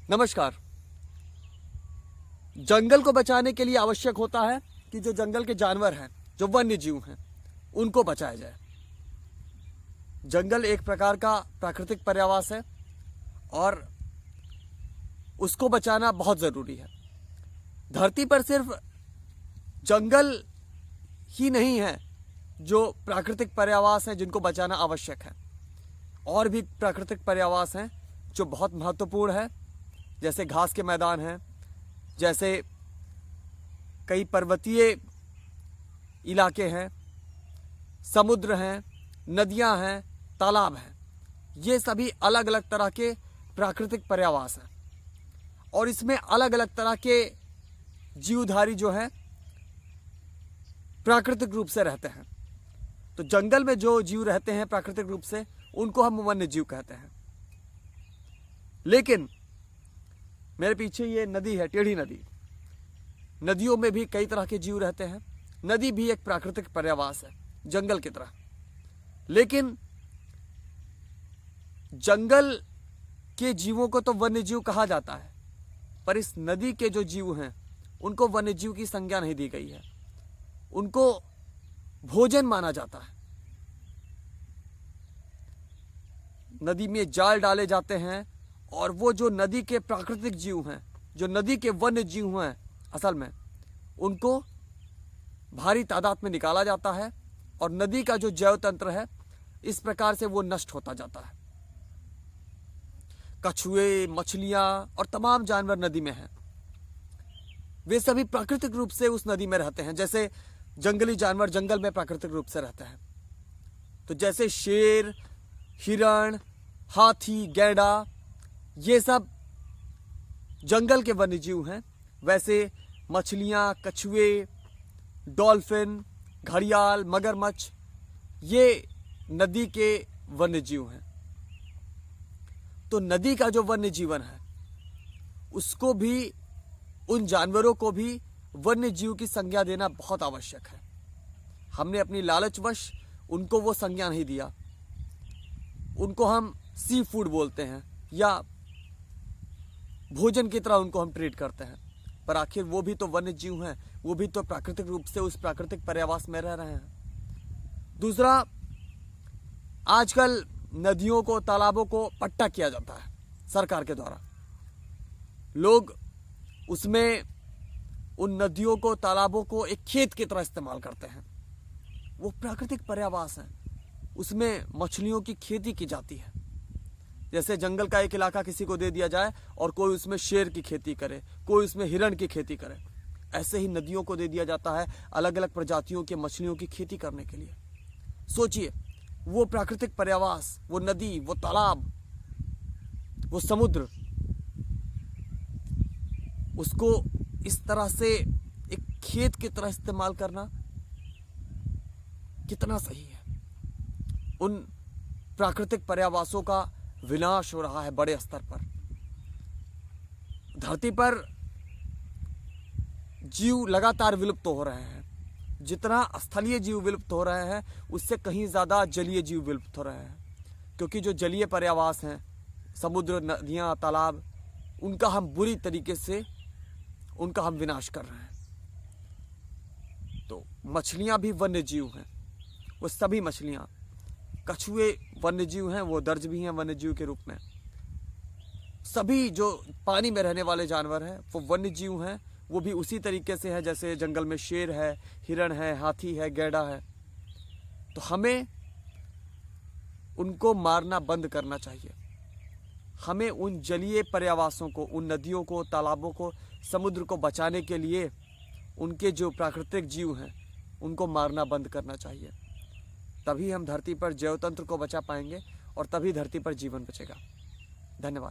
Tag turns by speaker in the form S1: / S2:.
S1: नमस्कार। जंगल को बचाने के लिए आवश्यक होता है कि जो जंगल के जानवर हैं, जो वन्य जीव हैं, उनको बचाया जाए। जंगल एक प्रकार का प्राकृतिक पर्यावास है और उसको बचाना बहुत ज़रूरी है। धरती पर सिर्फ जंगल ही नहीं है जो प्राकृतिक पर्यावास हैं जिनको बचाना आवश्यक है, और भी प्राकृतिक पर्यावास हैं जो बहुत महत्वपूर्ण है, जैसे घास के मैदान हैं, जैसे कई पर्वतीय इलाके हैं, समुद्र हैं, नदियां हैं, तालाब हैं। ये सभी अलग अलग तरह के प्राकृतिक पर्यावास हैं और इसमें अलग अलग तरह के जीवधारी जो हैं प्राकृतिक रूप से रहते हैं। तो जंगल में जो जीव रहते हैं प्राकृतिक रूप से, उनको हम वन्य जीव कहते हैं। लेकिन मेरे पीछे ये नदी है, टेढ़ी नदी। नदियों में भी कई तरह के जीव रहते हैं। नदी भी एक प्राकृतिक पर्यावास है जंगल की तरह। लेकिन जंगल के जीवों को तो वन्य जीव कहा जाता है, पर इस नदी के जो जीव हैं उनको वन्य जीव की संज्ञा नहीं दी गई है। उनको भोजन माना जाता है। नदी में जाल डाले जाते हैं और वो जो नदी के प्राकृतिक जीव हैं, जो नदी के वन्य जीव हैं, असल में उनको भारी तादाद में निकाला जाता है और नदी का जो जैव तंत्र है इस प्रकार से वो नष्ट होता जाता है। कछुए, मछलियां और तमाम जानवर नदी में हैं। वे सभी प्राकृतिक रूप से उस नदी में रहते हैं। जैसे जंगली जानवर जंगल में प्राकृतिक रूप से रहते हैं, तो जैसे शेर, हिरण, हाथी, गैंडा, ये सब जंगल के वन्य जीव हैं, वैसे मछलियां, कछुए, डॉल्फिन, घड़ियाल, मगरमच्छ, ये नदी के वन्य जीव हैं। तो नदी का जो वन्य जीवन है उसको भी, उन जानवरों को भी वन्य जीव की संज्ञा देना बहुत आवश्यक है। हमने अपनी लालचवश उनको वो संज्ञा नहीं दिया। उनको हम सी फूड बोलते हैं या भोजन की तरह उनको हम ट्रीट करते हैं, पर आखिर वो भी तो वन्य जीव हैं। वो भी तो प्राकृतिक रूप से उस प्राकृतिक पर्यावास में रह रहे हैं। दूसरा, आजकल नदियों को, तालाबों को पट्टा किया जाता है सरकार के द्वारा। लोग उसमें उन नदियों को, तालाबों को एक खेत की तरह इस्तेमाल करते हैं। वो प्राकृतिक पर्यावास है, उसमें मछलियों की खेती की जाती है। जैसे जंगल का एक इलाका किसी को दे दिया जाए और कोई उसमें शेर की खेती करे, कोई उसमें हिरण की खेती करे, ऐसे ही नदियों को दे दिया जाता है अलग अलग प्रजातियों के मछलियों की खेती करने के लिए। सोचिए, वो प्राकृतिक पर्यावास, वो नदी, वो तालाब, वो समुद्र, उसको इस तरह से एक खेत की तरह इस्तेमाल करना कितना सही है। उन प्राकृतिक पर्यावासों का विनाश हो रहा है बड़े स्तर पर। धरती पर जीव लगातार विलुप्त हो रहे हैं। जितना स्थलीय जीव विलुप्त हो रहे हैं उससे कहीं ज्यादा जलीय जीव विलुप्त हो रहे हैं, क्योंकि जो जलीय पर्यावास हैं, समुद्र, नदियां, तालाब, उनका हम बुरी तरीके से उनका हम विनाश कर रहे हैं। तो मछलियां भी वन्य जीव हैं। वो सभी मछलियां, कछुए वन्य जीव हैं, वो दर्ज भी हैं वन्य जीव के रूप में। सभी जो पानी में रहने वाले जानवर हैं वो वन्य जीव हैं। वो भी उसी तरीके से है जैसे जंगल में शेर है, हिरण है, हाथी है, गैंडा है। तो हमें उनको मारना बंद करना चाहिए। हमें उन जलीय पर्यावासों को, उन नदियों को, तालाबों को, समुद्र को बचाने के लिए उनके जो प्राकृतिक जीव हैं उनको मारना बंद करना चाहिए। तभी हम धरती पर जैव तंत्र को बचा पाएंगे और तभी धरती पर जीवन बचेगा। धन्यवाद।